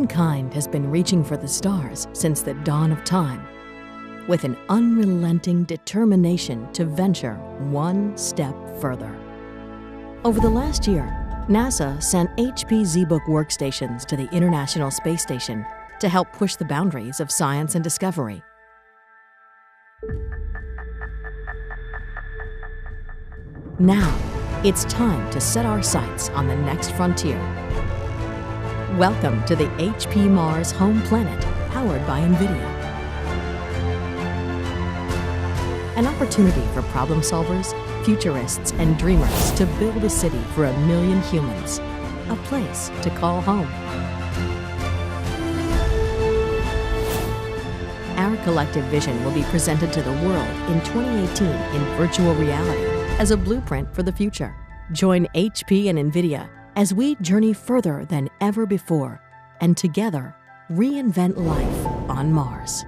Humankind has been reaching for the stars since the dawn of time, with an unrelenting determination to venture one step further. Over the last year, NASA sent HP ZBook workstations to the International Space Station to help push the boundaries of science and discovery. Now, it's time to set our sights on the next frontier. Welcome to the HP Mars home planet, powered by NVIDIA. An opportunity for problem solvers, futurists, and dreamers to build a city for 1 million humans. A place to call home. Our collective vision will be presented to the world in 2018 in virtual reality as a blueprint for the future. Join HP and NVIDIA as we journey further than ever before and together reinvent life on Mars.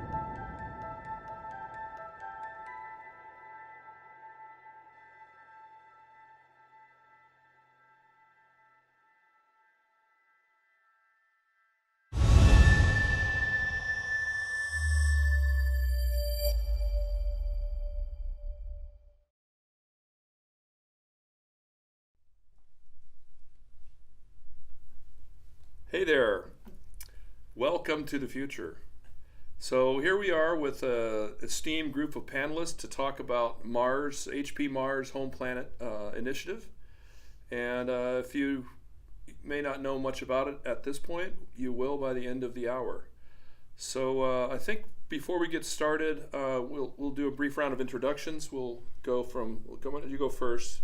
Hey there, welcome to the future. So here we are with an esteemed group of panelists to talk about Mars, HP Mars Home Planet Initiative. And if you may not know much about it at this point, you will by the end of the hour. So I think before we get started, we'll do a brief round of introductions. You go first.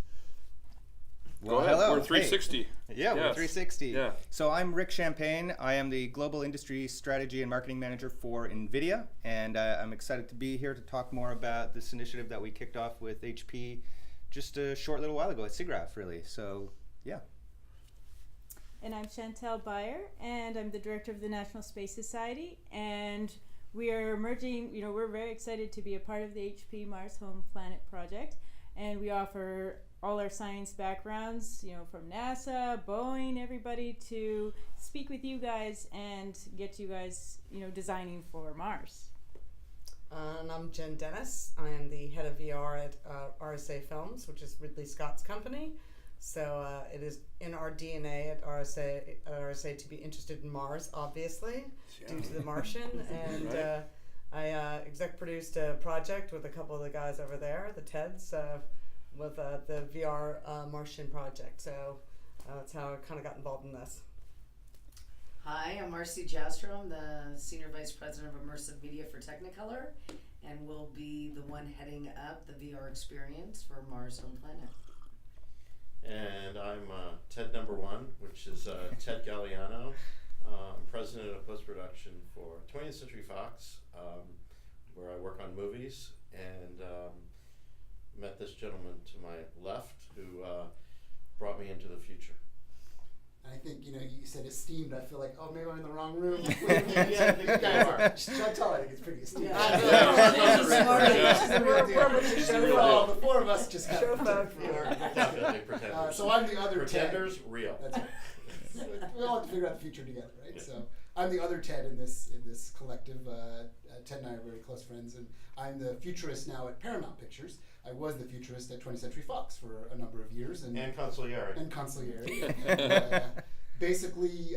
Well, Go ahead. hello. We're 360. Hey. Yeah, Yes. we're 360. Yeah. So I'm Rick Champagne. I am the Global Industry Strategy and Marketing Manager for NVIDIA, and I'm excited to be here to talk more about this initiative that we kicked off with HP just a short little while ago at SIGGRAPH, really. So, yeah. And I'm Chantel Beyer, and I'm the Director of the National Space Society, and we are merging, we're very excited to be a part of the HP Mars Home Planet project, and we offer all our science backgrounds, from NASA, Boeing, everybody, to speak with you guys and get you guys, designing for Mars. And I'm Jen Dennis. I am the head of VR at RSA Films, which is Ridley Scott's company. So it is in our DNA at RSA to be interested in Mars, obviously, due to The Martian. And right. I exec produced a project with a couple of the guys over there, the TEDs, with the VR Martian project. So that's how I kind of got involved in this. Hi, I'm Marcie Jastrow. I'm the Senior Vice President of Immersive Media for Technicolor, and will be the one heading up the VR experience for Mars Home Planet. And I'm TED number 1, which is Ted Gagliano. I'm president of post-production for 20th Century Fox, where I work on movies, and met this gentleman to my left who brought me into the future. I think, you said esteemed. I feel like, maybe I'm in the wrong room. Yeah, you guys are. Chantal, I think it's pretty esteemed. The four of us just have Definitely pretenders. So I'm the other pretenders, Ted. real. That's right. We all have to figure out the future together, right? Yeah. So I'm the other Ted in this collective. Ted and I are very close friends, and I'm the futurist now at Paramount Pictures. I was the futurist at 20th Century Fox for a number of years. And consigliere. And basically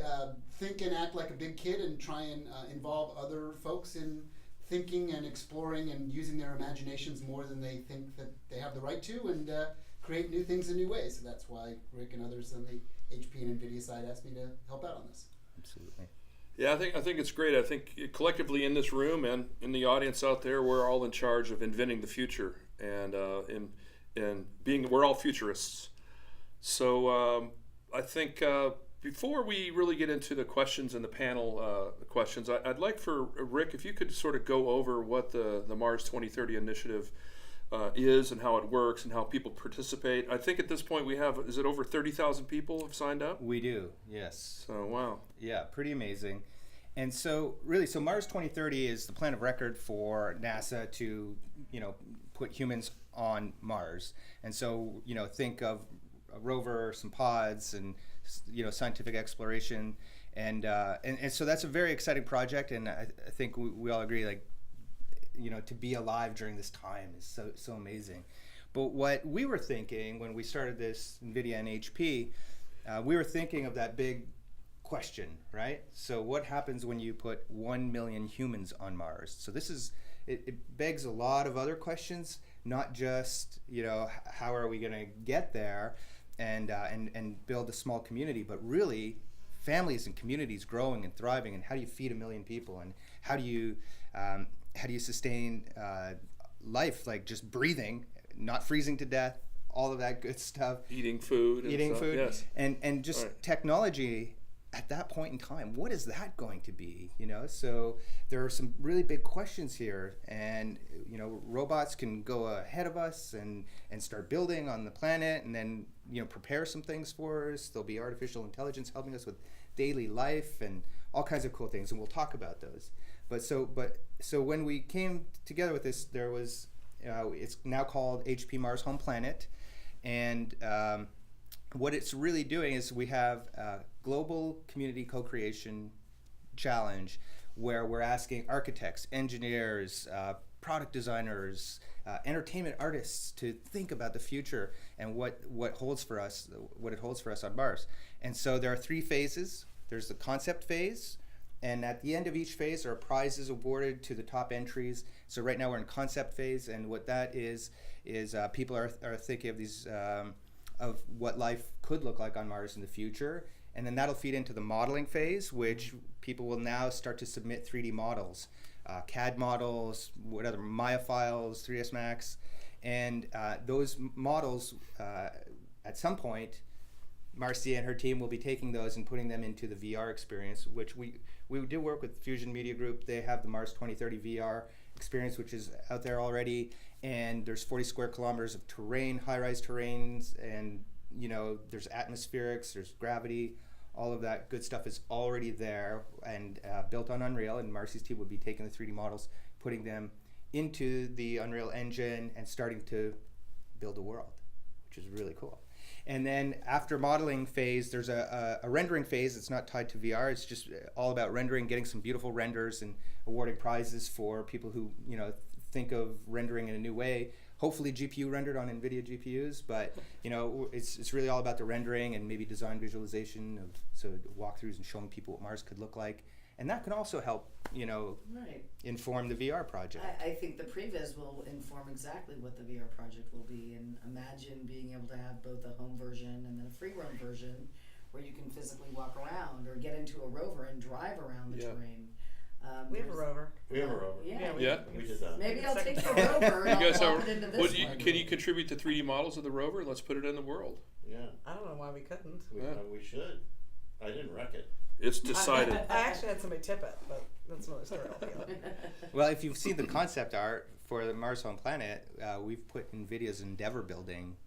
think and act like a big kid and try and involve other folks in thinking and exploring and using their imaginations more than they think that they have the right to, and create new things in new ways. So that's why Rick and others on the HP and NVIDIA side asked me to help out on this. Absolutely. Yeah, I think it's great. I think collectively in this room and in the audience out there, we're all in charge of inventing the future, and we're all futurists. So I think before we really get into the questions and the panel questions, I'd like for Rick, if you could sort of go over what the Mars 2030 initiative is and how it works and how people participate. I think at this point we have, is it over 30,000 people have signed up? We do, yes. So, wow. Yeah, pretty amazing. And so Mars 2030 is the plan of record for NASA to, put humans on Mars. And so, think of a rover, some pods, and, scientific exploration. And so that's a very exciting project, and I think we all agree, like, to be alive during this time is so amazing. But what we were thinking when we started this NVIDIA and HP, we were thinking of that big question, right? So what happens when you put 1 million humans on Mars? So it begs a lot of other questions, not just, how are we going to get there and build a small community, but really families and communities growing and thriving, and how do you feed 1 million people, and how do you sustain life, like just breathing, not freezing to death, all of that good stuff. Eating food. Yes. And just right. Technology at that point in time, what is that going to be? So there are some really big questions here, and robots can go ahead of us and start building on the planet, and then prepare some things for us. There'll be artificial intelligence helping us with daily life and all kinds of cool things, and we'll talk about those. But so when we came together with this, there was it's now called HP Mars Home Planet, and what it's really doing is we have a global community co-creation challenge where we're asking architects, engineers, product designers, entertainment artists to think about the future and what it holds for us on Mars. And so there are 3 phases. There's the concept phase, and at the end of each phase there are prizes awarded to the top entries. So right now we're in concept phase, and what that is people are thinking of these of what life could look like on Mars in the future, and then that'll feed into the modeling phase, which people will now start to submit 3D models, CAD models, whatever, Maya files, 3ds Max, and those models at some point, Marcie and her team will be taking those and putting them into the VR experience, which we do work with Fusion Media Group. They have the Mars 2030 VR experience, which is out there already, and there's 40 square kilometers of terrain, high-rise terrains, and there's atmospherics, there's gravity, all of that good stuff is already there and built on Unreal, and Marcie's team would be taking the 3D models, putting them into the Unreal Engine, and starting to build a world, which is really cool. And then after modeling phase, there's a rendering phase. It's not tied to VR. It's just all about rendering, getting some beautiful renders, and awarding prizes for people who think of rendering in a new way. Hopefully GPU rendered on NVIDIA GPUs, but it's really all about the rendering and maybe design visualization of walkthroughs and showing people what Mars could look like. And that can also help, right. inform the VR project. I think the previs will inform exactly what the VR project will be, and imagine being able to have both a home version and then a free roam version where you can physically walk around or get into a rover and drive around the terrain. We have a rover. We have a rover. Yeah. We did that. Maybe I'll take the rover and You guys I'll pop it into this one. can you contribute to 3D models of the rover? Let's put it in the world. Yeah. I don't know why we couldn't. We should. I didn't wreck it. It's decided. I actually had somebody tip it, but that's another story altogether. Well, if you've seen the concept art for the Mars Home Planet, we've put NVIDIA's Endeavor building.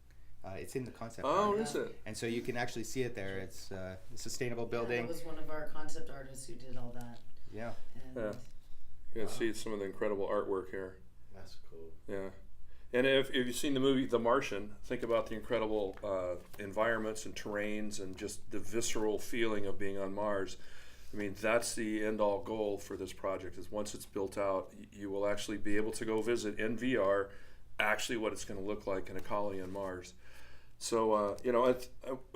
It's in the concept art. Oh, is it? And so you can actually see it there. It's a sustainable Yeah, building. that was one of our concept artists who did all that. Yeah. And Yeah. You can see some of the incredible artwork here. That's cool. Yeah. And if you've seen the movie The Martian, think about the incredible environments and terrains and just the visceral feeling of being on Mars. I mean, that's the end-all goal for this project, is once it's built out, you will actually be able to go visit in VR actually what it's going to look like in a colony on Mars. So, I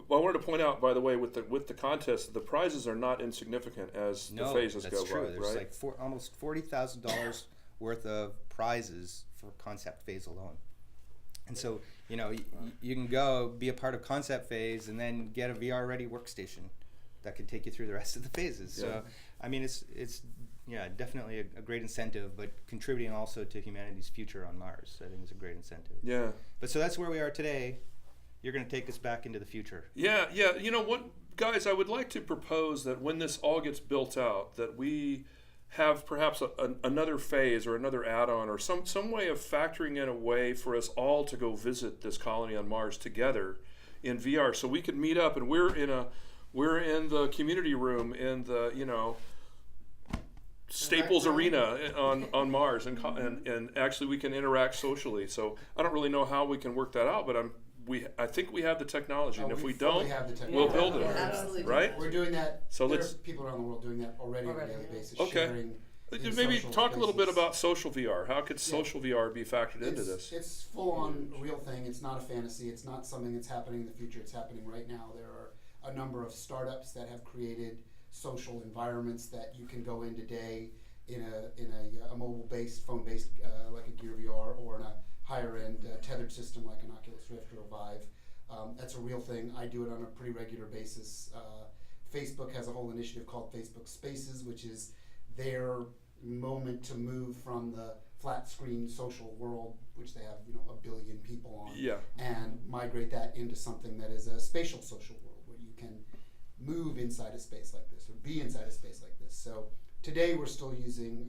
wanted to point out, by the way, with the contest, the prizes are not insignificant as the phases go true. by. There's right? like almost $40,000 worth of prizes for concept phase alone. And so, you can go be a part of concept phase and then get a VR ready workstation that can take you through the rest of the phases. Yeah. So, I mean, it's definitely a great incentive, but contributing also to humanity's future on Mars, I think, is a great incentive. Yeah. But so that's where we are today. You're going to take us back into the future. Yeah. You know what, guys? I would like to propose that when this all gets built out, that we have perhaps another phase or another add-on or some way of factoring in a way for us all to go visit this colony on Mars together in VR, so we could meet up, and we're in the community room in the Staples Arena on Mars, and actually we can interact socially. So I don't really know how we can work that out, but I'm I think we have the technology, and if we fully don't, have the we'll technology. build it. Absolutely. Right? We're doing that. So There let's- are people around the world doing that already on a daily basis. Okay. Sharing in Maybe social talk a little bit spaces. about social VR. How could social VR be factored into this? It's full on real thing. It's not a fantasy. It's not something that's happening in the future. It's happening right now. There are a number of startups that have created social environments that you can go in today in a mobile-based, phone-based, like a Gear VR, or in a higher-end tethered system like an Oculus Rift or a Vive. That's a real thing. I do it on a pretty regular basis. Facebook has a whole initiative called Facebook Spaces, which is their moment to move from the flat screen social world, which they have 1 billion people on, and migrate that into something that is a spatial social world where you can move inside a space like this or be inside a space like this. So today we're still using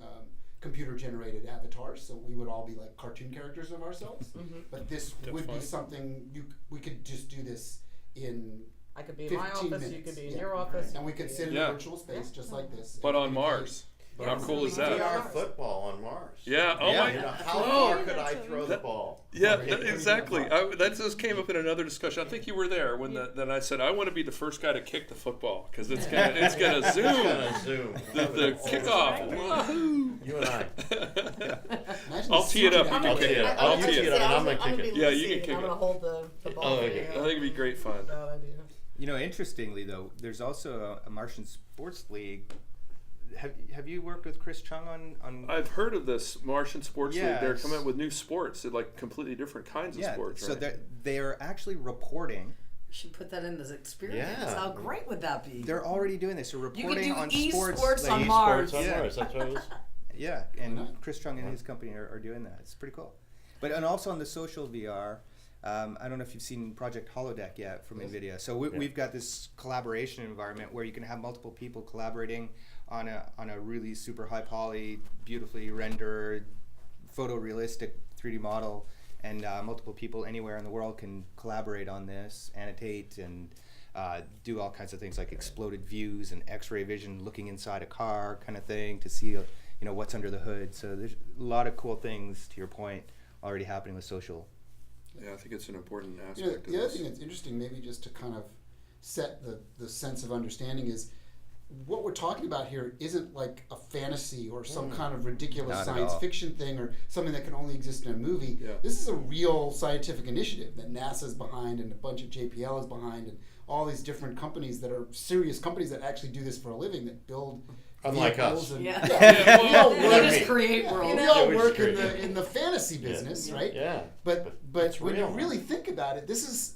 computer generated avatars, so we would all be like cartoon characters of ourselves, but this would be something we could just do this in I could be in my 15 office, you minutes, could be in yeah. your office. and we could sit in a virtual space just like this. But and on Mars. But How on cool is Mars. that? VR football on Mars. Yeah. Oh Yeah. my. You know, how Oh. far could I throw the ball? Yeah, Right? exactly. That just came up in another discussion. I think you were there when then I said I want to be the first guy to kick the football because it's gonna It's zoom. gonna zoom. The kickoff. Right. Wahoo! You and I. Imagine I'll tee it up. sitting You on can it. kick it. I'll I'll tee tee it it up. up. I'm gonna kick it. Yeah, you can kick I'm gonna it. hold the ball. Oh, for okay. you. I think it'd be great fun. Bad idea. Interestingly though, there's also a Martian sports league. Have you worked with Chris Chung on? I've heard of this Martian sports league. They're Yes. coming up with new sports, like completely different kinds of sports. So Right? they're actually reporting. You should put that in as experience. Yeah. How great would that be? They're already doing this. So you reporting could on do sports. esports on like- Mars. Sports on Yeah. Mars. That's what it is. Yeah, and Why not? Chris Chung and his company are doing that. It's pretty cool. And also on the social VR, I don't know if you've seen Project Holodeck yet from NVIDIA. So we've got this collaboration environment where you can have multiple people collaborating on a really super high poly, beautifully rendered, photorealistic 3D model, and multiple people anywhere in the world can collaborate on this, annotate, and do all kinds of things like exploded views and X-ray vision, looking inside a car kind of thing to see what's under the hood. So there's a lot of cool things, to your point, already happening with social. Yeah, I think it's an important You know, aspect the of other this. thing that's interesting, maybe just to kind of set the sense of understanding, is what we're talking about here isn't like a fantasy or some kind of ridiculous Not at science all. fiction thing or something that can only exist in a movie. Yeah. This is a real scientific initiative that NASA's behind and a bunch of JPL is behind and all these different companies that are serious companies that actually do this for a living, that build Unlike vehicles us. and Yeah. we all You work, just create worlds. we all Yeah, we work just in create. in the fantasy business, right? Yeah. But it's when real, you really think about it, this is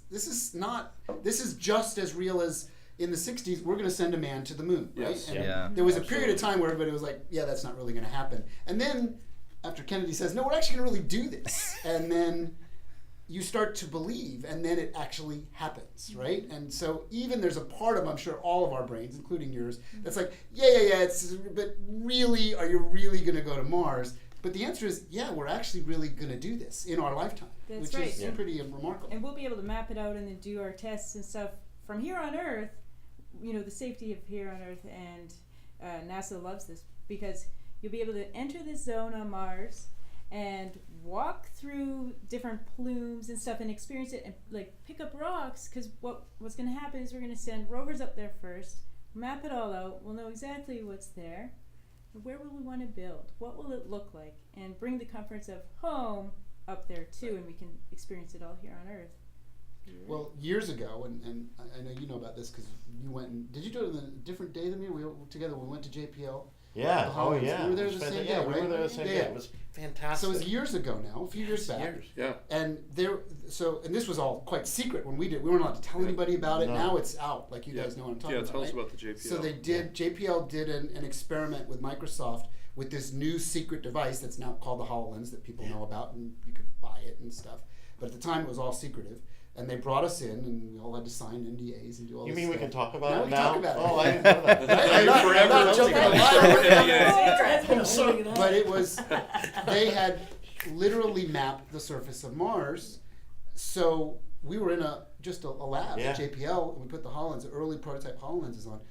just as real as in the 60s, we're going to send a man to the moon, right? Yes. And Yeah. there was a period of time where everybody was like, yeah, that's not really going to happen. And then after Kennedy says, no, we're actually going to really do this. And then you start to believe, and then it actually happens, right? And so even there's a part of, I'm sure, all of our brains, including yours, that's like, yeah, but really, are you really going to go to Mars? But the answer is, yeah, we're actually really going to do this in our lifetime, That's which right. is Yeah. pretty remarkable. And we'll be able to map it out and then do our tests and stuff from here on Earth. The safety of here on Earth, and NASA loves this because you'll be able to enter this zone on Mars and walk through different plumes and stuff and experience it and like pick up rocks, because what's going to happen is we're going to send rovers up there first, map it all out, we'll know exactly what's there, where will we want to build, what will it look like, and bring the comforts of home up there too, and we can experience it all here on Earth. Well, years ago, and I know you know about this because you went and, did you do it on a different day than me? We were together, we went to JPL. Yeah. The Oh, Hollands. yeah. We were there It was the same fantastic. day, Yeah, we were right? there the same Yeah, day. yeah. It was fantastic. So it was years ago now, a few years back. Years. Yeah. And and this was all quite secret when we did. We weren't allowed to tell anybody about it. No. Now it's out, like you guys know what I'm talking Yeah, about. tell us right? about the JPL. So JPL did an experiment with Microsoft with this new secret device that's now called the HoloLens that people know about, and you could buy it and stuff. But at the time it was all secretive. And they brought us in, and we all had to sign NDAs and do all You this mean we stuff. can talk about Now it we now? talk about it. Oh, I didn't know that. I'm not- I'm not jumping the line. I'm sorry. But it was, they had literally mapped the surface of Mars. So we were in just a lab at Yeah. JPL, and we put the HoloLens, early prototype HoloLenses on,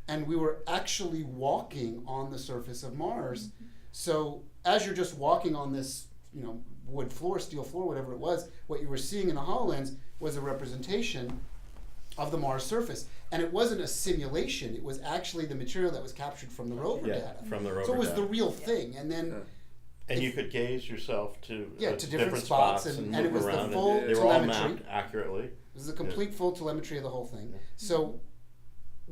and we were actually walking on the surface of Mars. So as you're just walking on this wood floor, steel floor, whatever it was, what you were seeing in the HoloLens was a representation of the Mars surface. And it wasn't a simulation, it was actually the material that was captured from the rover data. From the rover So it was data. the real thing. And then And you could gaze yourself to to different spots and move it was around, the full and they were all telemetry. mapped accurately. It was a complete full telemetry of the whole thing. So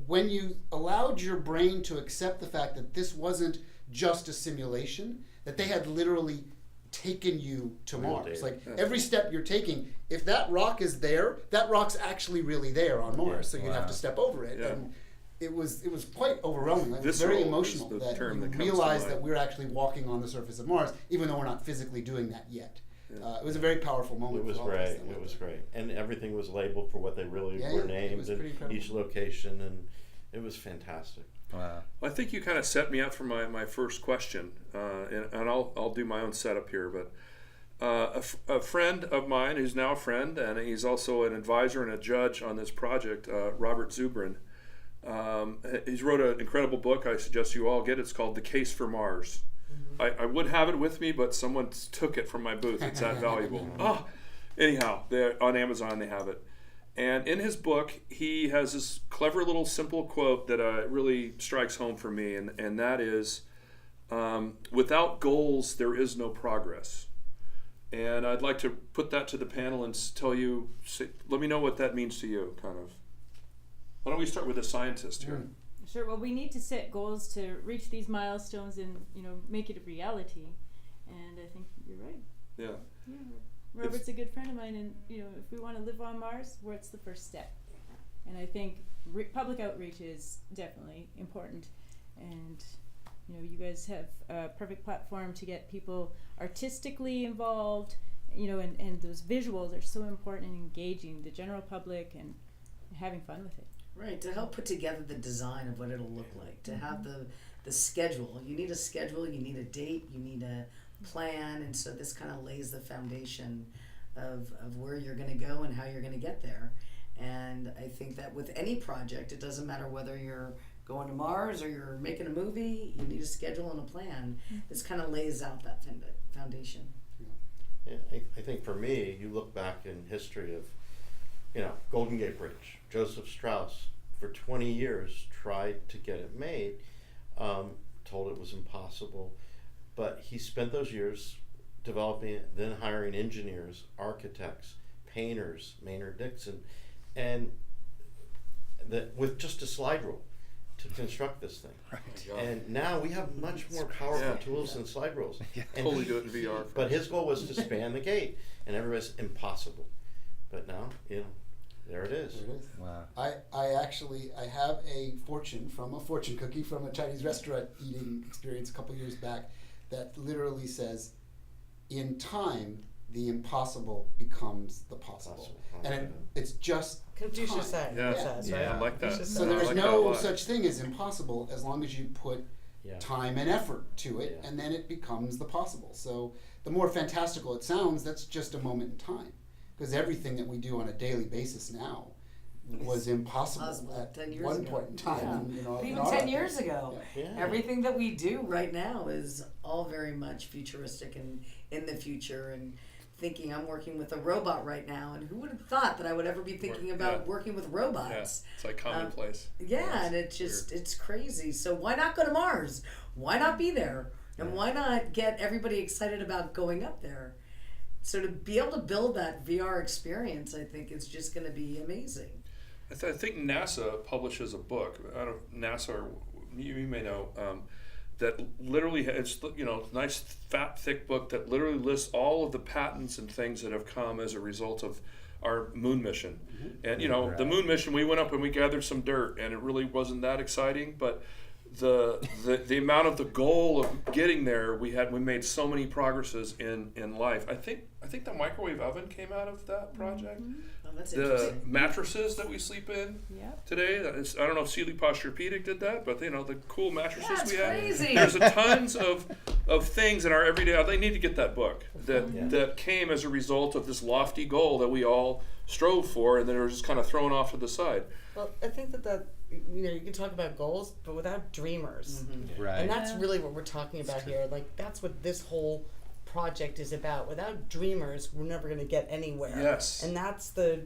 when you allowed your brain to accept the fact that this wasn't just a simulation, that they had literally taken you to Real Mars. data. Like every step you're taking, if that rock is there, that rock's actually really there on Mars. So you'd have to step over it. Yeah. And it was quite overwhelming. It was Visceral very is emotional the that term you that comes to realize mind. that we're actually walking on the surface of Mars, even though we're not physically doing that yet. It was a very powerful moment. It was for all of us great. that went It was there. great, and everything was labeled for what they really Yeah, were yeah, it named was in pretty incredible. each location, and it was fantastic. Wow. Well, I think you kind of set me up for my first question, and I'll do my own setup here. But a friend of mine who's now a friend, and he's also an advisor and a judge on this project, Robert Zubrin. He's wrote an incredible book. I suggest you all get it. It's called The Case for Mars. I would have it with me, but someone took it from my booth. It's that valuable. Anyhow, on Amazon they have it. And in his book, he has this clever little simple quote that really strikes home for me, and that is, without goals, there is no progress. And I'd like to put that to the panel and let me know what that means to you, kind of. Why don't we start with a scientist here? Sure. Well, we need to set goals to reach these milestones and make it a reality. And I think you're right. Yeah. Yeah. Robert's a good friend of mine, and if we want to live on Mars, what's the first step? And I think public outreach is definitely important. And you guys have a perfect platform to get people artistically involved. And those visuals are so important in engaging the general public and having fun with it. Right, to help put together the design of what it'll look like, to have the schedule. You need a schedule, you need a date, you need a plan, and so this kind of lays the foundation of where you're going to go and how you're going to get there. And I think that with any project, it doesn't matter whether you're going to Mars or you're making a movie, you need a schedule and a plan. This kind of lays out that foundation. Yeah, I think for me, you look back in history of, Golden Gate Bridge. Joseph Strauss, for 20 years, tried to get it made, told it was impossible, but he spent those years developing it, then hiring engineers, architects, painters, Maynard Dixon, and with just a slide rule to construct this thing. Right. And now we have much more powerful tools than slide rules. And Totally do it in VR. But his goal was to span the gate, and everybody's impossible. But now, there it is. There it is. Wow. I have a fortune from a fortune cookie from a Chinese restaurant eating experience a couple years back that literally says, in time, the impossible becomes the possible. And it's just Confucius time. says, right? I like that. Confucius So says. there's I like that a no lot. such thing as impossible as long as you put time and effort to it, Yeah. and then it becomes the possible. So the more fantastical it sounds, that's just a moment in time. Because everything that we do on a daily basis now was impossible at 10 years one ago. point in time. Yeah. And, But in even our 10 opinion. years ago, Yeah. everything that we do right now is all very much futuristic and in the future. And thinking I'm working with a robot right now, and who would have thought that I would ever be thinking about working with robots? It's like commonplace. Yeah, and it's crazy. So why not go to Mars? Why not be there? And why not get everybody excited about going up there? So to be able to build that VR experience, I think is just going to be amazing. I think NASA publishes a book. I don't NASA, or you may know, that literally it's nice fat thick book that literally lists all of the patents and things that have come as a result of our moon mission. And the moon mission, we went up and we gathered some dirt, and it really wasn't that exciting, but the amount of the goal of getting there, we made so many progresses in life. I think the microwave oven came out of that project. Oh, that's The interesting. mattresses that we sleep in today, I don't know if Sealy Posturepedic did that, but the cool mattresses That's we have. crazy. There's tons of things in our everyday. They need to get that book that came as a result of this lofty goal that we all strove for, and then are just kind of thrown off to the side. Well, I think that you can talk about goals, but without dreamers. Right. And that's really what we're talking about here. Like, that's what this whole project is about. Without dreamers, we're never going to get anywhere. Yes. And that's the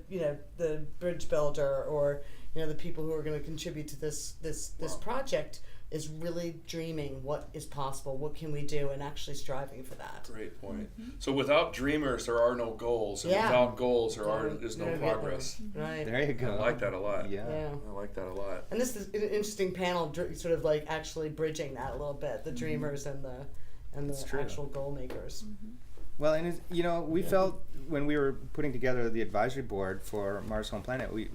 the bridge builder, or the people who are going to contribute to this project, is really dreaming what is possible, what can we do, and actually striving for that. Great point. So without dreamers, there are no goals, and Yeah. without goals, there's no progress. Right. There you go. I like that a lot. Yeah. Yeah. I like that a lot. And this is an interesting panel, sort of like actually bridging that a little bit, the dreamers and the true. actual goal makers. Well, and we felt when we were putting together the advisory board for Mars Home Planet, we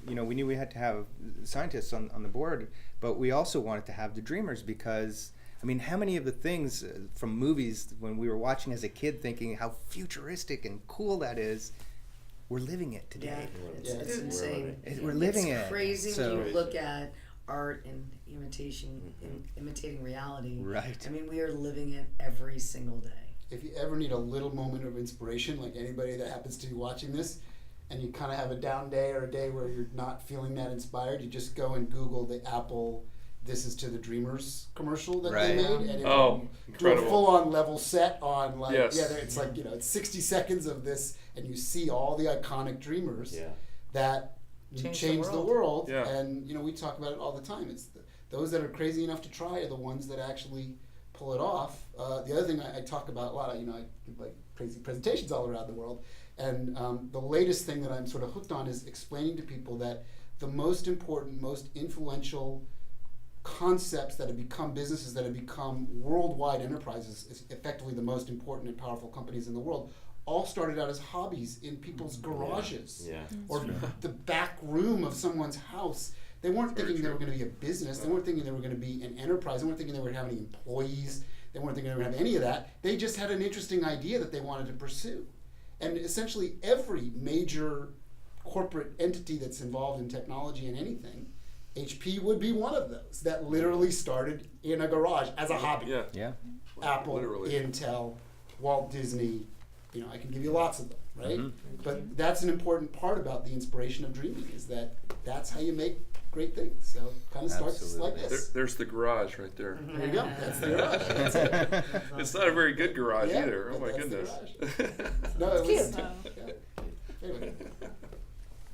knew we had to have scientists on the board, but we also wanted to have the dreamers, because I mean, how many of the things from movies when we were watching as a kid, thinking how futuristic and cool that is, we're living it today. Yeah, it's insane. We're living it's it. crazy So- when you look at art and imitating reality. Right. I mean, we are living it every single day. If you ever need a little moment of inspiration, like anybody that happens to be watching this, and you kind of have a down day or a day where you're not feeling that inspired, you just go and Google the Apple "This Is to the Dreamers" commercial that they Right. made, and it Oh, will do a incredible. full-on level set on Yes. it's like it's 60 seconds of this, and you see all the iconic dreamers Yeah. that Change the the world. world. Yeah. And we talk about it all the time. It's those that are crazy enough to try are the ones that actually pull it off. The other thing I talk about a lot, I give like crazy presentations all around the world, and the latest thing that I'm sort of hooked on is explaining to people that the most important, most influential concepts that have become businesses, that have become worldwide enterprises, is effectively the most important and powerful companies in the world, all started out as hobbies in people's garages Yeah. or the back room of someone's house. They weren't thinking they were going to be a business. They weren't thinking they were going to be an enterprise. They weren't thinking they were going to have any employees. They weren't thinking they were going to have any of that. They just had an interesting idea that they wanted to pursue. And essentially every major corporate entity that's involved in technology and anything, HP would be one of those that literally started in a garage as a hobby. Yeah. Yeah. Apple, Literally. Intel, Walt Disney, I can give you lots of them, right? Mm-hmm. But that's an important part about the inspiration of dreaming, is that that's how you make great things. So it kind of starts Absolutely. like this. There's the garage right there. There you go. That's the garage. That's it. It's not a very good garage Yeah, either. Oh but my that's the goodness. No, it was. Cute. Yeah. Anyway.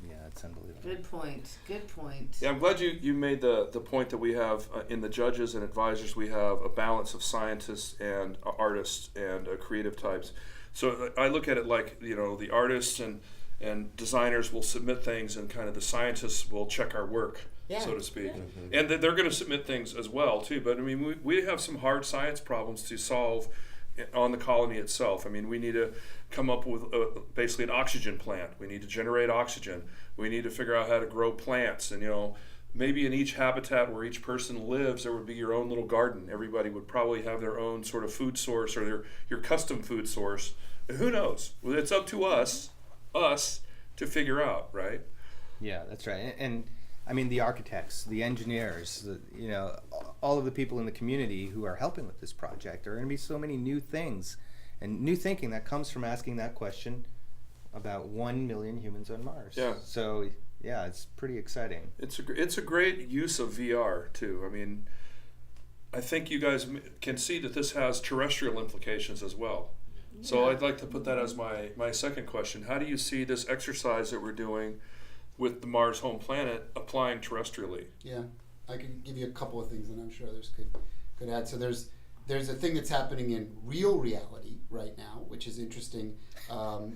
Yeah, it's unbelievable. Good point. Good point. Yeah, I'm glad you made the point that we have in the judges and advisors, we have a balance of scientists and artists and creative types. So I look at it like, the artists and designers will submit things, and kind of the scientists will check our work, so to speak. Yeah. And they're going to submit things as well, too. But, I mean, we have some hard science problems to solve on the colony itself. I mean, we need to come up with basically an oxygen plant. We need to generate oxygen. We need to figure out how to grow plants. And, maybe in each habitat where each person lives, there would be your own little garden. Everybody would probably have their own sort of food source, or your custom food source. Who knows? Well, it's up to us to figure out, right? Yeah, that's right. And I mean, the architects, the engineers, all of the people in the community who are helping with this project. There are going to be so many new things and new thinking that comes from asking that question about 1 million humans on Mars. Yeah. So, yeah, it's pretty exciting. It's a great use of VR too. I mean, I think you guys can see that this has terrestrial implications as well. So I'd like to put that as my second question. How do you see this exercise that we're doing with the Mars Home Planet applying terrestrially? Yeah, I can give you a couple of things, and I'm sure others could add. So there's a thing that's happening in real reality right now, which is interesting.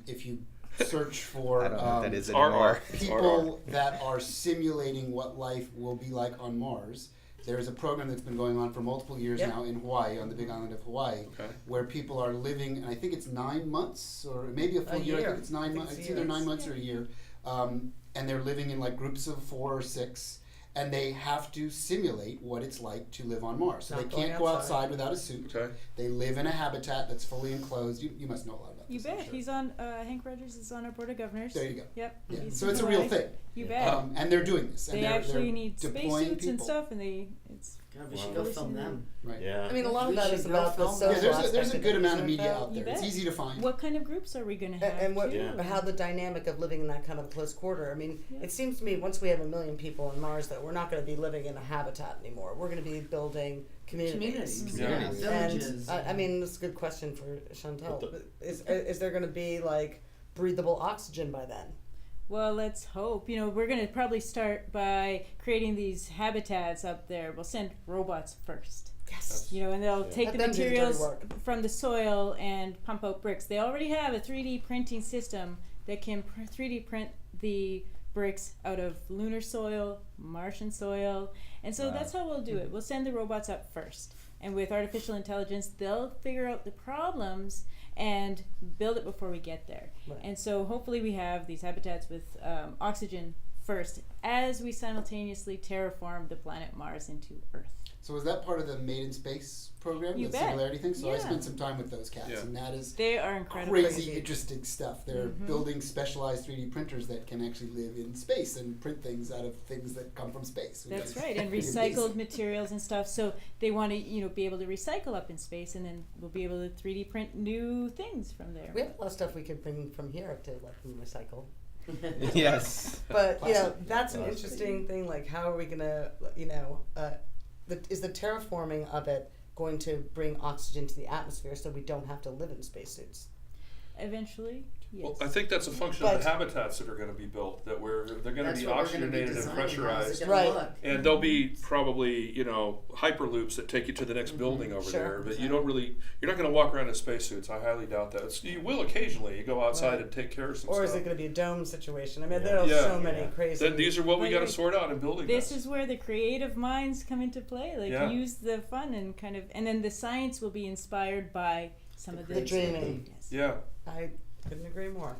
If you search for I don't know what that is RR. anymore. people that are simulating what life will be like on Mars. There's a program that's been going on for multiple years now in Hawaii, on the big island of Hawaii, where people are living, and I think it's 9 months, or maybe a full year. I think it's 9 months. It's either 9 months or a year. And they're living in like groups of 4 or 6, and they have to simulate what it's like to live on Mars. So Not they going can't go outside. outside without a suit. Okay. They live in a habitat that's fully enclosed. You must know a lot about You this. I'm bet. sure. He's on. Hank Rogers is on our board of governors. There you go. Yep. Yeah. He's So in it's a real Hawaii. thing. You bet. And they're doing this. They and actually they're need deploying spacesuits and people. stuff, and it's. God, we should go film them. Right. Yeah. I mean, a lot of We that should is go about the film social them. Yeah, aspect there's a of good it, amount of isn't media there? out You there. It's bet. easy to find. What kind of groups are we going to have? And what, too? how the dynamic of living in that kind of close quarter. I mean, it seems to me once we have 1 million people on Mars that we're not going to be living in a habitat anymore. We're going to be building communities. Communities. Yeah. And Villages. I mean, that's a good question for Chantal. But Is there going to be like breathable oxygen by then? Well, let's hope. We're going to probably start by creating these habitats up there. We'll send robots first. Yes. And they'll take Let the them do the dirty materials work. from the soil and pump out bricks. They already have a 3D printing system that can 3D print the bricks out of lunar soil, Martian soil. And so that's how we'll do it. We'll send the robots up first. And with artificial intelligence, they'll figure out the problems and build it before we get there. Right. And so hopefully we have these habitats with oxygen first as we simultaneously terraform the planet Mars into Earth. So was that part of the Made in Space program, You the bet. Singularity thing? So I Yeah. spent some time with those cats, Yeah. and that is They are incredible. crazy interesting stuff. They're building specialized 3D printers that can actually live in space and print things out of things that come from space. which That's is right, and pretty recycled amazing. materials and stuff. So they want to, be able to recycle up in space, and then we'll be able to 3D print new things from there. We have a lot of stuff we could bring from here to let them recycle. Yes. But Plastic. that's an interesting thing. Like, how are we gonna, is the terraforming of it going to bring oxygen to the atmosphere so we don't have to live in spacesuits? Eventually, yes. Well, I think that's a function of But- the habitats that are going to be built. They're going to That's be what we're gonna be oxygenated and designing. How's it pressurized. gonna Right. look? And there'll be probably, hyperloops that take you to the next building over Sure. there. But you're not going to walk around in spacesuits. I highly doubt that. You will occasionally. You go outside Right. and take care of some Or stuff. is it going to be a dome situation? I mean, Yeah. there are Yeah. so many Yeah. crazy. These are what we Like, got to sort out in building This is where the creative minds come into play. Like, Yeah. use the fun and and then the science will be inspired by some of the dreaming. Yes. Yeah. I couldn't agree more.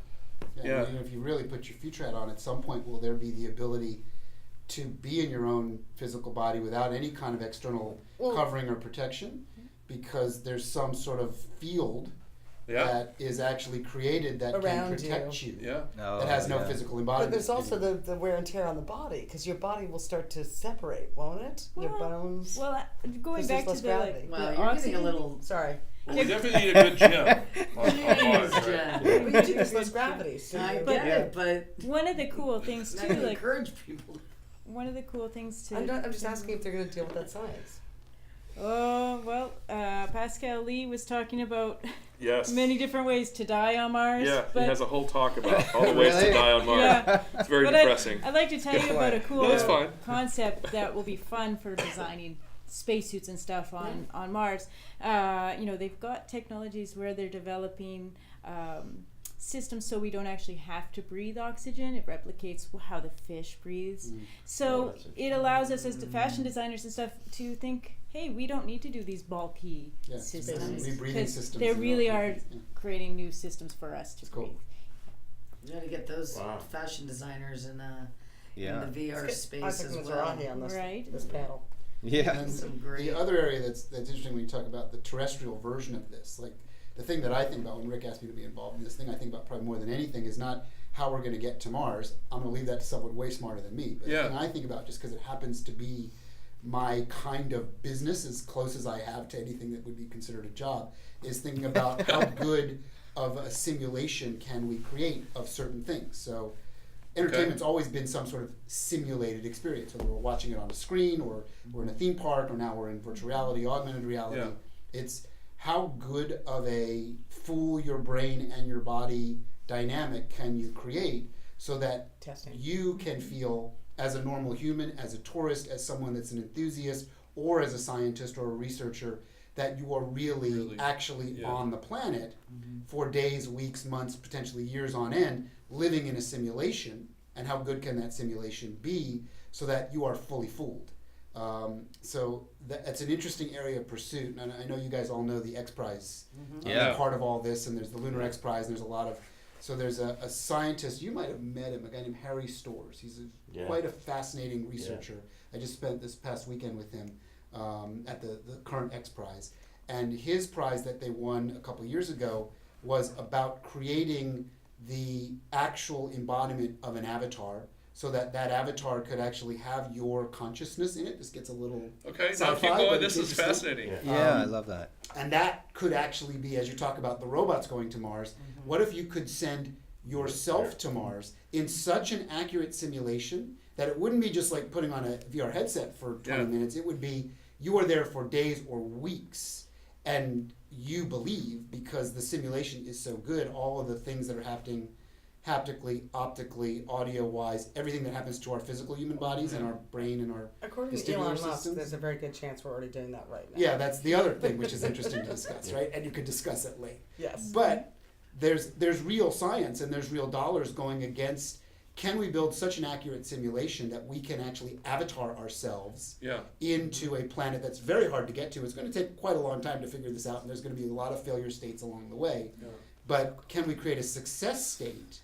Yeah. And if you really put your future hat on, at some point will there be the ability to be in your own physical body without any kind of external Well- covering or protection, because there's some sort of field Yeah. that is actually created that Around can protect you. Yeah. That has no physical embodiment. But there's also the wear and tear on the body, because your body will start to separate, won't it? Your Well, bones. Well, going 'Cause back there's to less the gravity. Well, the you're oxygen. getting a little. Sorry. Well, we definitely need a good gym. on Mars, right? Jen. But there's less gravity. So I you- get it, but One of the cool things not too, gonna like encourage people. one of the cool things to. I'm just asking if they're going to deal with that science. Oh well, Pascal Lee was talking about Yes. many different ways to die on Mars. Yeah, but he has a whole talk about all the ways to Really? die on Mars. Yeah. It's very But depressing. I'd like to tell you about a cool No, that's fine. concept that will be fun for designing spacesuits and stuff on Mars. They've got technologies where they're developing systems so we don't actually have to breathe oxygen. It replicates how the fish breathes. Oh, So that's it allows us as fashion designers and stuff to think, hey, we don't need to do these bulky Yeah, systems. rebreathing 'Cause systems. they and really all are that. Yeah. creating new systems for us to It's cool. breathe. You got to get those Wow. fashion designers in Yeah. the VR space Isaac as well. Mizrahi on this, Right. this panel. Yeah. And Some great. the other area that's interesting when you talk about the terrestrial version of this, like the thing that I think about when Rick asked me to be involved in this thing, I think about probably more than anything is not how we're going to get to Mars. I'm going to leave that to someone way smarter than me. But Yeah. the thing I think about, just because it happens to be my kind of business, as close as I have to anything that would be considered a job, is thinking about how good of a simulation can we create of certain things. So entertainment's always been some sort of simulated experience, whether we're watching it on a screen or we're in a theme park or now we're in virtual reality, augmented reality. Yeah. It's how good of a fool your brain and your body dynamic can you create so that Testing. you can feel as a normal human, as a tourist, as someone that's an enthusiast, or as a scientist or a researcher, that you are really actually yeah. on the planet for days, weeks, months, potentially years on end, living in a simulation. And how good can that simulation be so that you are fully fooled? So that's an interesting area of pursuit. And I know you guys all know the X Prize Yeah. part of all this, and there's the Lunar X Prize, and there's a lot of. So there's a scientist, you might have met him, a guy named Harry Storrs. He's quite a fascinating researcher. I just spent this past weekend with him at the current X Prize. And his prize that they won a couple years ago was about creating the actual embodiment of an avatar so that that avatar could actually have your consciousness in it. This gets a little Okay, now sci-fi, keep but going. it's This is interesting. fascinating. Yeah, I love that. And that could actually be, as you talk about the robots going to Mars, what if you could send yourself to Mars in such an accurate simulation that it wouldn't be just like putting on a VR headset for 20 Yeah. minutes. It would be you are there for days or weeks, and you believe, because the simulation is so good, all of the things that are happening haptically, optically, audio-wise, everything that happens to our physical human bodies and our brain and our According to Elon Musk, there's a very good chance we're already doing that right now. Yeah, that's the other thing which is interesting to discuss, right? And you could discuss it late. Yes. But there's real science and there's real dollars going against, can we build such an accurate simulation that we can actually avatar ourselves into a planet that's very hard to get to? It's going to take quite a long time to figure this out, and there's going to be a lot of failure states along the way. Yeah. But can we create a success state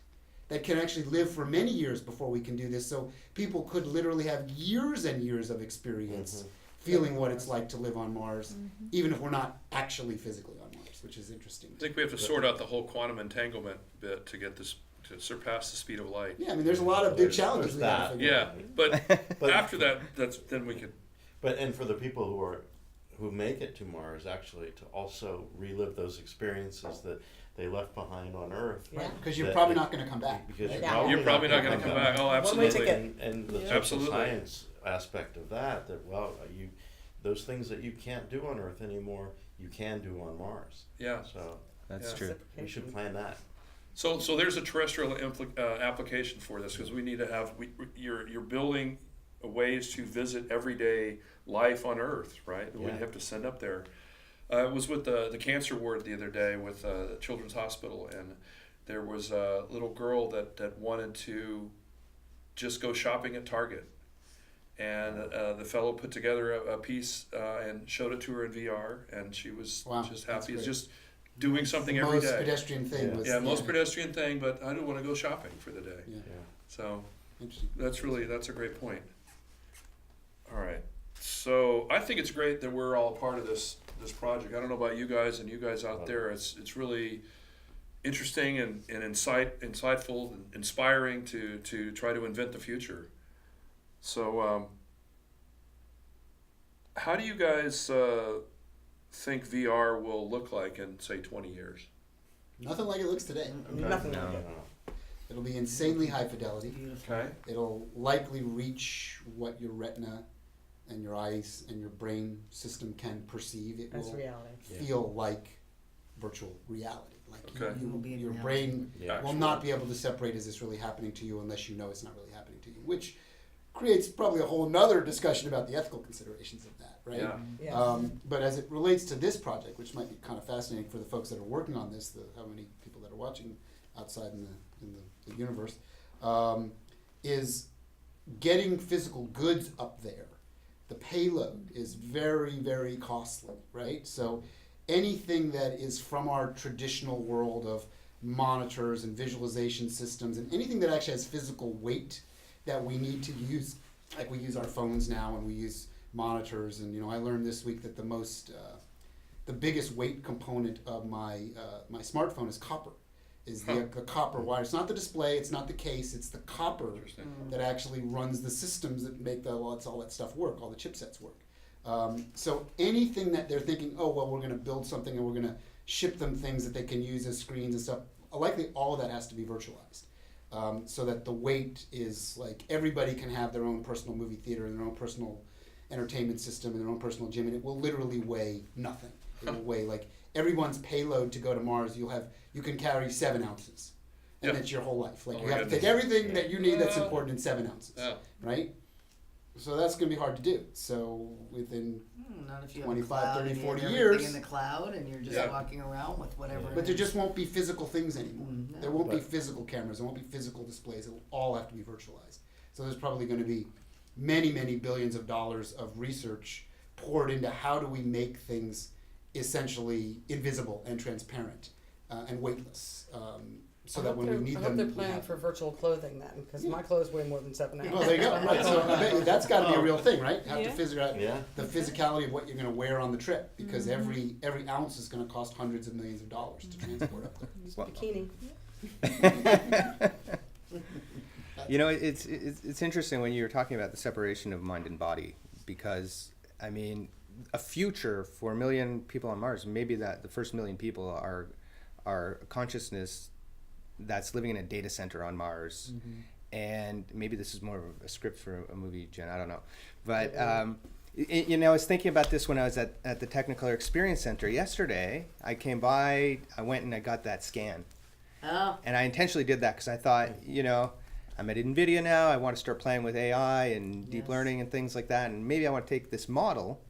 that can actually live for many years before we can do this? So people could literally have years and years of experience feeling what it's like to live on Mars, even if we're not actually physically on Mars, which is interesting. I think we have to sort out the whole quantum entanglement bit to get this, to surpass the speed of light. Yeah, I mean, there's a lot of big challenges we have to figure out. But after that, then we could. But and for the people who make it to Mars, actually, to also relive those experiences that they left behind on Earth. Right, because you're probably not going to come back. Because you're probably not going to come back. Oh, absolutely. And the social science aspect of that, those things that you can't do on Earth anymore, you can do on Mars. Yeah. So that's true. We should plan that. So there's a terrestrial application for this, because we need to have, you're building ways to visit everyday life on Earth, right? Yeah. We have to send up there. I was with the cancer ward the other day with the Children's Hospital, and there was a little girl that wanted to just go shopping at Target. And the fellow put together a piece and showed it to her in VR, and she was just happy. It's just doing something every day. Most pedestrian thing. Yeah, most pedestrian thing, but I don't want to go shopping for the day. Yeah. So that's a great point. All right. So I think it's great that we're all a part of this project. I don't know about you guys and you guys out there. It's really interesting and insightful and inspiring to try to invent the future. So how do you guys think VR will look like in, say, 20 years? Nothing like it looks today. Nothing like it. It'll be insanely high fidelity. Okay. It'll likely reach what your retina and your eyes and your brain system can perceive. It That's will reality. feel like virtual reality. Like your in brain will not be able to separate, is this really happening to you, unless you know it's not really happening to you, which creates probably a whole nother discussion about the ethical considerations of that, right? Yeah. But as it relates to this project, which might be kind of fascinating for the folks that are working on this, how many people that are watching outside in the universe, is getting physical goods up there. The payload is very, very costly, right? So anything that is from our traditional world of monitors and visualization systems, and anything that actually has physical weight that we need to use, like we use our phones now and we use monitors, and I learned this week that the biggest weight component of my smartphone is copper. Is the copper wire. It's not the display, it's not the case, it's the copper that actually runs the systems that make all that stuff work, all the chipsets work. So anything that they're thinking, we're going to build something and we're going to ship them things that they can use as screens and stuff, likely all of that has to be virtualized. So that the weight is like everybody can have their own personal movie theater and their own personal entertainment system and their own personal gym, and it will literally weigh nothing. It will weigh like everyone's payload to go to Mars. You can carry 7 ounces, and that's your whole life. Like you have to take everything that you need that's important in 7 ounces, right? So that's going to be hard to do. So within not if you 25, 30, 40 years, years, in the cloud, and you're just walking around with whatever. But there just won't be physical things anymore. There won't be physical cameras. There won't be physical displays. It will all have to be virtualized. So there's probably going to be many, many billions of dollars of research poured into how do we make things essentially invisible and transparent and weightless. So that when we need them, I hope they're planning for virtual clothing then, because my clothes weigh more than 7 ounces. Well, there you go. Right. So I bet you that's got to be a real thing, right? Have to figure out the Mm-hmm. physicality of what you're going to wear on the trip, because every ounce is going to cost hundreds of millions of dollars to transport up there. Bikini. It's interesting when you're talking about the separation of mind and body, because I mean, a future for 1 million people on Mars, maybe that the first 1 million people are consciousness that's living in a data center on Mars, and maybe this is more of a script for a movie, Jen, I don't know, but You know, I was thinking about this when I was at the Technicolor Experience Center yesterday. I came by, I went and I got that scan. Oh. And I intentionally did that because I thought, you know, I'm at NVIDIA now, I want to start playing with AI and deep Yes. learning and things like that, and maybe I want to take this model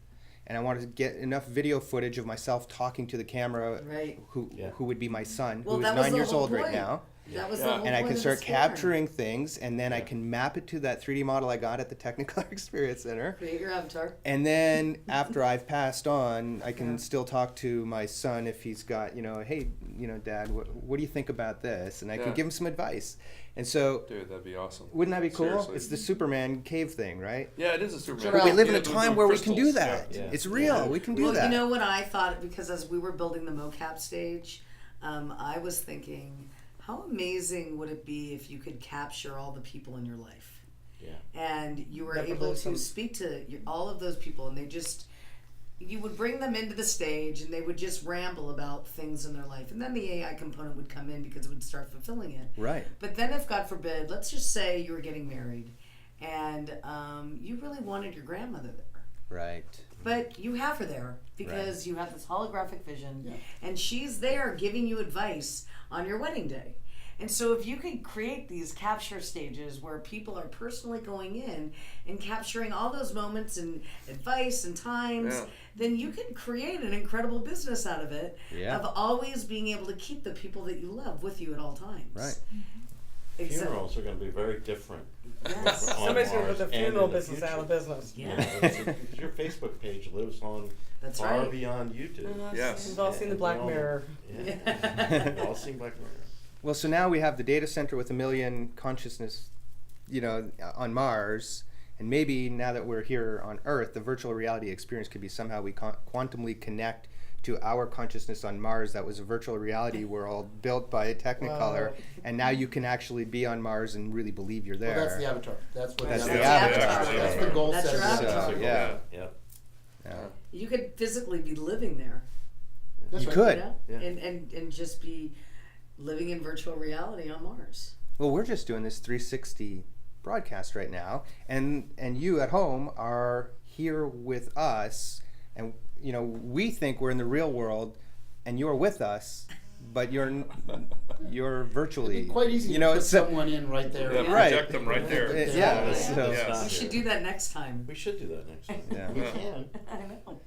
and I wanted to get enough video footage of myself talking to the camera, Right. who Yeah. who would be my son, Well, who is that was 9 the years whole old right point. now. That was Yeah. the whole And I point can of start the scan. capturing things, and then I Yeah. can map it to that 3D model I got at the Technicolor Experience Center. Create your avatar. And then after I've passed on, I can Yeah. still talk to my son if he's got, you know, hey, you know, Dad, what do you think about this? And I can Yeah. give him some advice. And so, Dude, that'd be awesome. wouldn't that be cool? Seriously. It's the Superman cave thing, right? Yeah, it is a Superman. But we live in Yeah, a the time where we can do crystals, that. yeah. Yeah. It's real. Yeah. We can do Well, that. you know what I thought, because as we were building the mocap stage, I was thinking, how amazing would it be if you could capture all the people in your life? Yeah. And you were That able was to awesome. speak to all of those people, and you would bring them into the stage, and they would just ramble about things in their life. And then the AI component would come in because it would start fulfilling it. Right. But then if, God forbid, let's just say you were getting married, and you really wanted your grandmother there. Right. But you have her there because Right. you have this holographic vision, Yeah. and she's there giving you advice on your wedding day. And so if you could create these capture stages where people are personally going in and capturing all those moments and advice and times, Yeah. then you can create an incredible business out of it, Yeah. of always being able to keep the people that you love with you at all times. Right. Exactly. Funerals are going to be very different. Yes. on Somebody's gonna Mars put the and in funeral the business future. out of business. Yeah. Because your Facebook page lives on That's far right. beyond YouTube. Yes. We've all seen the Black Yeah. Mirror. Yeah. We've all seen Black Mirror. Well, so now we have the data center with 1 million consciousness, you know, on Mars. And maybe now that we're here on Earth, the virtual reality experience could be somehow we quantumly connect to our consciousness on Mars. That was a virtual reality world built by Technicolor. Wow. And now you can actually be on Mars and really believe you're there. Well, that's the avatar. That's what That's the the avatar. avatar. That's the goal That's set. your of the avatar. So, yeah. Yeah. Yeah. You could physically be living there. That's You right. could. You know? Yeah. And just be living in virtual reality on Mars. Well, we're just doing this 360 broadcast right now, and you at home are here with us, and you know we think we're in the real world, and you're with us, but you're virtually. It'd be quite easy you to know, put so- someone in right there. Yeah, Right. project them right there. Yeah, Yeah. so Yeah. We should do that next time. We should do that next time. Yeah. We Yeah. can. I know.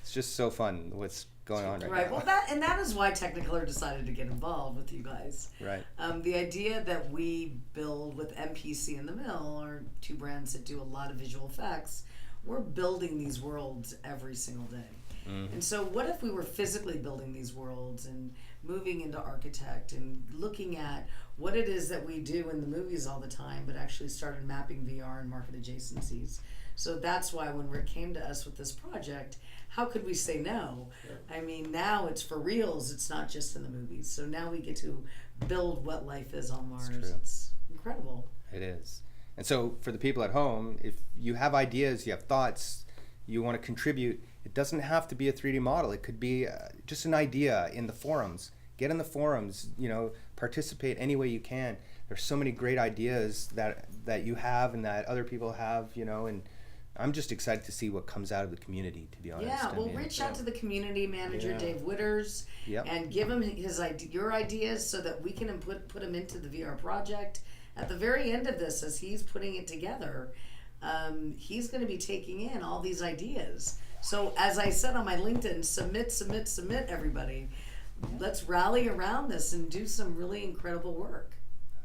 it's just so fun what's going on right, Right. now. Well, that is why Technicolor decided to get involved with you guys. Right. The idea that we build with MPC and The Mill are two brands that do a lot of visual effects. We're building these worlds every single day. And so what if we were physically building these worlds and moving into architect and looking at what it is that we do in the movies all the time, but actually started mapping VR and market adjacencies. So that's why when Rick came to us with this project, how could we say no? I mean, now it's for reals, it's not just in the movies. So now we get to build what life is on Mars. true. It's incredible. It is. And so for the people at home, if you have ideas, you have thoughts, you want to contribute, it doesn't have to be a 3D model. It could be just an idea in the forums. Get in the forums, you know, participate any way you can. There's so many great ideas that you have and that other people have, you know, and I'm just excited to see what comes out of the community, to be honest. Yeah, I well, mean, reach out to the community manager, Yeah. Dave Witters, Yep. and give him your ideas so that we can put them into the VR project. At the very end of this, as he's putting it together, he's going to be taking in all these ideas. So as I said on my LinkedIn, submit, everybody. Let's rally around this and do some really incredible work.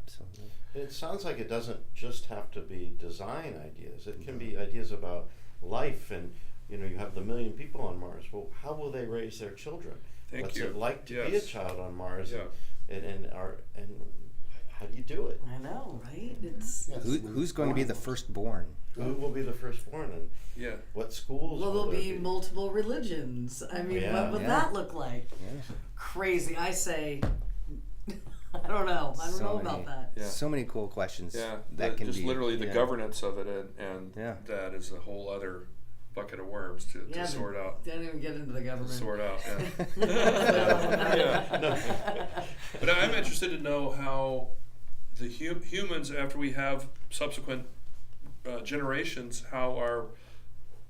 Absolutely. It sounds like it doesn't just have to be design ideas. It can be ideas about life, and you know, you have the 1 million people on Mars. Well, how will they raise their children? Thank What's you. it like to be a Yes. child on Mars? Yeah. And how do you do it? I know, right? It's Yes. Who's going to be the firstborn? Who will be the firstborn, and Yeah. what schools? well, will there'll there be multiple religions. I mean, Yeah. what would Yeah. that look like? Yeah. Crazy. I say, I don't know. I don't So know many. about that. Yeah. So many cool questions. Yeah, that can just be literally the yeah. governance of it, and Yeah. that is a whole other bucket of worms to Yeah, sort out. Don't even get into the government. Sort out, yeah. Yeah. But I'm interested to know how the humans, after we have subsequent generations, how our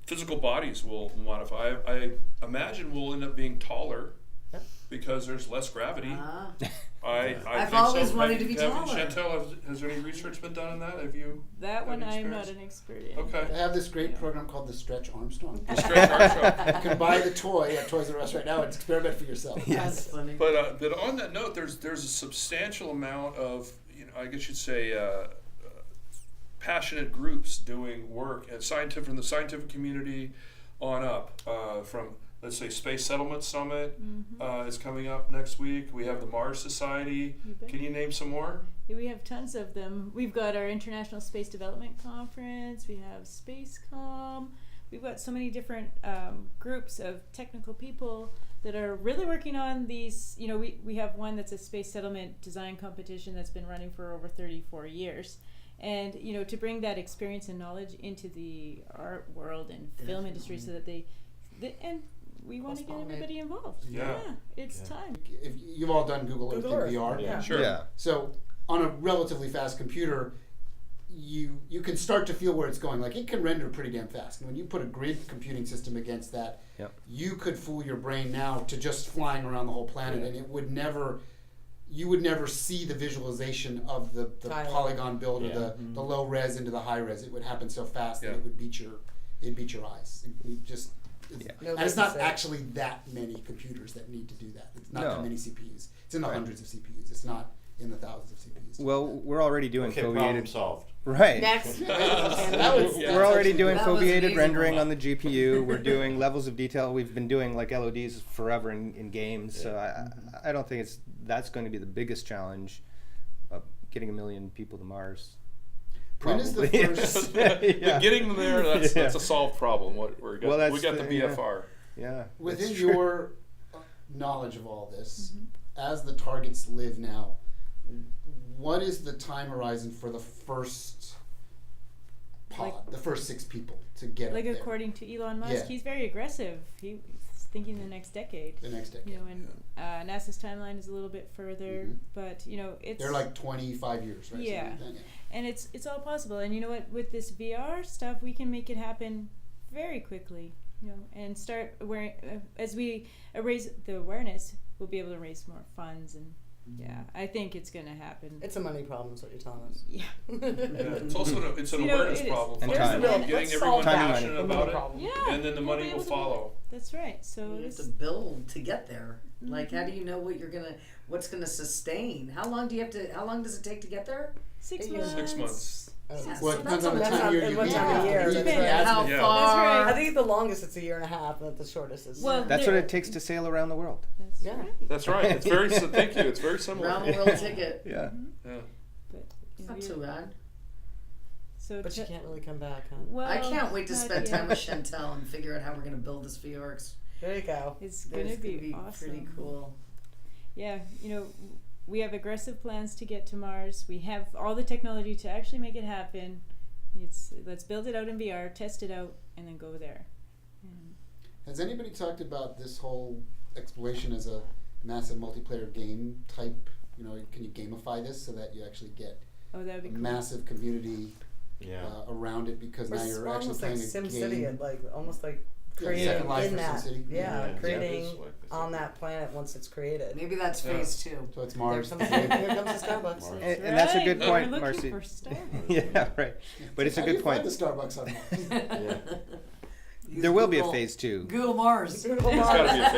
physical bodies will modify. I imagine we'll end up being taller because there's less gravity. I I've think always so. wanted to be taller. Chantel, has any research been done on that? Have you? That had one any I'm not experience? an expert in. Okay. They have this great program called the Stretch Armstrong. The Stretch Armstrong. You can buy the toy at Toys R Us right now and experiment for yourself. That's funny. But on that note, there's a substantial amount of, I guess you'd say, passionate groups doing work and from the scientific community on up. From, let's say, Space Settlement Summit is coming up next week. We have the Mars Society. Can you name some more? Yeah, we have tons of them. We've got our International Space Development Conference. We have SpaceCom. We've got so many different groups of technical people that are really working on these. We have one that's a space settlement design competition that's been running for over 34 years. And, to bring that experience and knowledge into the art world and film industry so that and we want to get everybody involved. Yeah. It's time. If you've all done Google Earth in VR. Yeah. Sure. Yeah. So on a relatively fast computer, you can start to feel where it's going. Like, it can render pretty damn fast. And when you put a grid computing system against that, you could fool your brain now to just flying around the whole planet, and you would never see the visualization of the polygon build or the low res into the high res. It would happen so fast that it would beat your eyes. And it's not actually that many computers that need to do that. It's not that many CPUs. It's in the hundreds of CPUs. It's not in the thousands of CPUs. Well, we're already doing Problem foveated. solved. Right. Next. We're already doing That was an foveated easy rendering one. on the GPU. We're doing levels of detail. We've been doing like LODs forever in games. So I don't think that's going to be the biggest challenge of getting 1 million people to Mars. When is the Probably. first? Getting them there, that's a solved problem. We got the BFR. Yeah. Within that's true. your knowledge of all this, as the targets live now, what is the time horizon for the first pod, the first 6 people to get Like up there? according to Elon Musk, Yeah. he's very aggressive. He's thinking the next decade. The next decade. And NASA's timeline is a little bit further, but it's They're like 25 years, right? Yeah. Something like that, and it's all possible. And you know what? With this VR stuff, we can make it happen very quickly. And start as we raise the awareness, we'll be able to raise more funds and. Yeah, I think it's going to happen. It's a money problem, is what you're telling us. Yeah. It's also an awareness problem. And for time. getting Let's everyone solve that. passionate about it, Yeah. and then the we'll money be will able to- follow. That's right. So You have to build to get there. Like, how do you know what's gonna sustain? How long does it take to get there? 6 8 years. months. 6 months. Well, it depends on the time of year you what leave. time of year. You That's can right. add How some- Yeah. far? That's right. I think the longest it's a year and a half, but the shortest is. Well, That's what it takes to sail around the world. That's Yeah. right. That's right. It's very. Thank you. It's very similar. Round the world ticket. Yeah. Yeah. But, Not too bad. So But you can't really come back, huh? Well, I can't wait to not spend yet. time with Chantel and figure out how we're gonna build this VR. There you go. It's going to be awesome. pretty cool. Yeah, we have aggressive plans to get to Mars. We have all the technology to actually make it happen. Let's build it out in VR, test it out, and then go there. Has anybody talked about this whole exploration as a massive multiplayer game type? Can you gamify this so that you actually get Oh, that would be a cool. massive community Yeah. Around it, because now you're actually almost playing like a SimCity, game. almost like Yeah, creating Second Life in for that. SimCity. Yeah, Yeah, creating it's like the on same. that planet once it's created. Maybe that's Yeah. phase 2. So it's Here Mars. comes, here comes the Starbucks. Mars. And that's a good Right, point, we're looking Marcie. for Starbucks. Yeah, right. But it's a How do good you point. find the Starbucks on Mars? Yeah. There will be a Google- phase 2. Google Mars. It's got to be a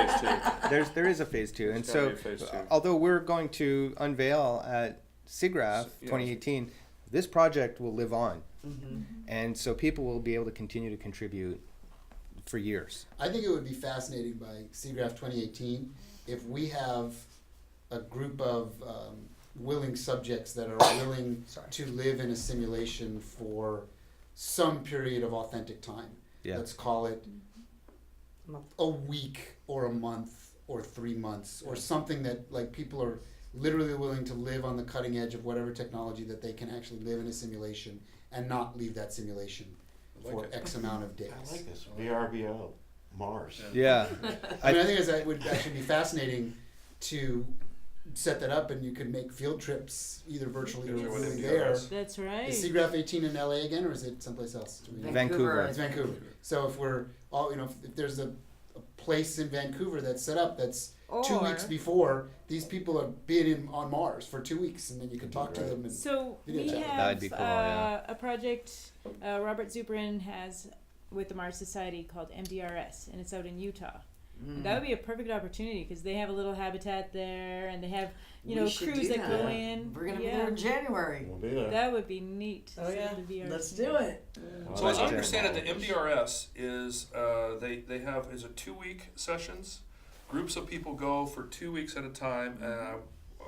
phase 2. There is a phase 2, and It's so gotta be a phase 2. although we're going to unveil at SIGGRAPH Yeah. 2018, this project will live on, Mm-hmm. and so people will be able to continue to contribute for years. I think it would be fascinating by SIGGRAPH 2018 if we have a group of willing subjects that are willing to live in a simulation for some period of authentic time. Yeah. Let's call it Month. a week or a month or 3 months or something that like people are literally willing to live on the cutting edge of whatever technology that they can actually live in a simulation and not leave that simulation I for like it. X amount of days. I like this. VRBO. Mars. Yeah. I think that would actually be fascinating to set that up, and you can make field trips either virtually or Those are what really MDRs. there. That's right. Is SIGGRAPH 18 in LA again, or is it someplace else? Do we know? Vancouver. It's Vancouver. So if we're all, if there's a place in Vancouver that's set up that's 2 weeks before, these people are being on Mars for 2 weeks, and then you can talk to them. And So Video we chat. have That'd be cool, yeah. a project Robert Zubrin has with the Mars Society called MDRS, and it's out in Utah. And that would be a perfect opportunity because they have a little habitat there, and they have We should crews do that go in. We're gonna be there in January. We'll be there. That would be neat. to Oh see yeah, the VR let's scene. do it. So as I understand it, the MDRS is they have 2 week sessions. Groups of people go for 2 weeks at a time, and I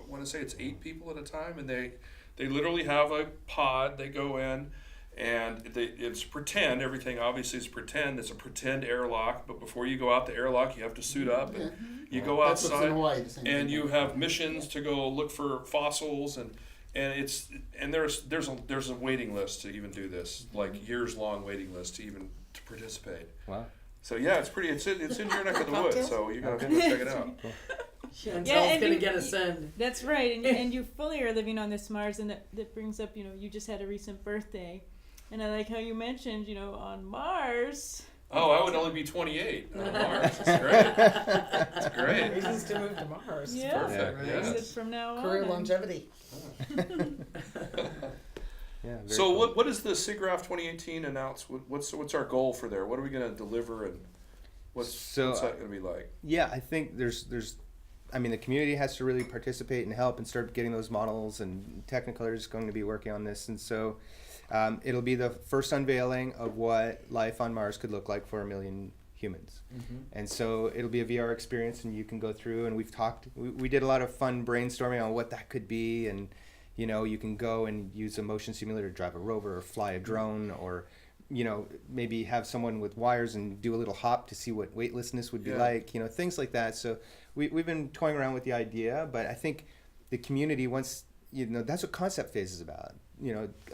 want to say it's 8 people at a time, and they literally have a pod. They go in, and it's pretend. Everything obviously is pretend. It's a pretend airlock, but before you go out the airlock, you have to suit up, and you go that's what's in outside, Hawaii, the same and thing. you have missions to go look for fossils, and there's a waiting list to even do this, like years long waiting list to participate. Wow. So yeah, it's in your neck of the woods, so you gotta go check it out. Chantel's and gonna you- get us in. That's right, and you fully are living on this Mars, and that brings up, you just had a recent birthday, and I like how you mentioned, on Mars. Oh, I would only be 28 on Mars. That's great. That's great. Reasons to move to Mars. Yeah, perfect, Right? yeah. Is it from now on? Career and- longevity. Yeah. Very So cool. what is the SIGGRAPH 2018 announce? What's our goal for there? What are we going to deliver, and what's that going to be like? Yeah, I think there's the community has to really participate and help and start getting those models, and Technicolor is going to be working on this, and so it'll be the first unveiling of what life on Mars could look like for 1 million humans. And so it'll be a VR experience, and you can go through, and we did a lot of fun brainstorming on what that could be, and you can go and use a motion simulator to drive a rover or fly a drone, or maybe have someone with wires and do a little hop to see what weightlessness would be like, things like that. So we've been toying around with the idea, but I think the community wants, that's what concept phase is about.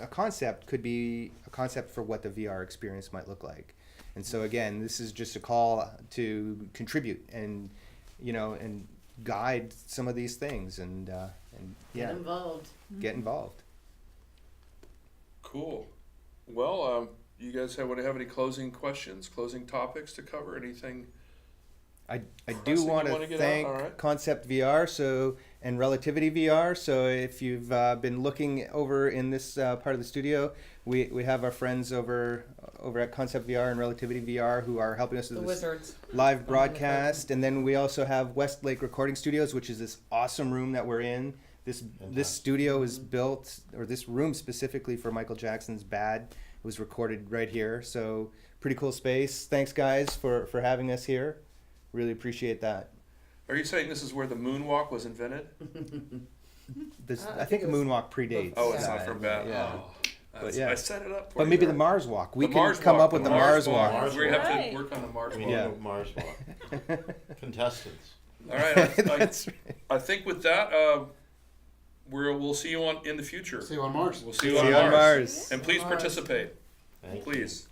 A concept could be a concept for what the VR experience might look like. And so again, this is just a call to contribute and guide some of these things and Get involved. get involved. Cool. Well, you guys want to have any closing questions, closing topics to cover? Anything? I do Pressing want you wanna to get thank out? All right. Concept VR and Relativity VR. So if you've been looking over in this part of the studio, we have our friends over at Concept VR and Relativity VR who are helping us with The this wizards. live broadcast. And then we also have Westlake Recording Studios, which is this awesome room that we're in. This studio is built, or this room specifically, for Michael Jackson's Bad. It was recorded right here. So pretty cool space. Thanks guys for having us here. Really appreciate that. Are you saying this is where the moonwalk was invented? I think the moonwalk predates. Oh, it's that. not from Bad. Yeah. Oh, But yeah. I set it up for But you maybe there. the Mars Walk. We The can Mars come walk, up with the Mars Walk. Mars We have Right. to work on the Mars We walk. need Yeah. a Mars walk. Contestants. All right. That's right. I think with that, we'll see you in the future. See you on Mars. We'll see you See on you Mars. on Mars. And please Mars. participate. Thank you. Please.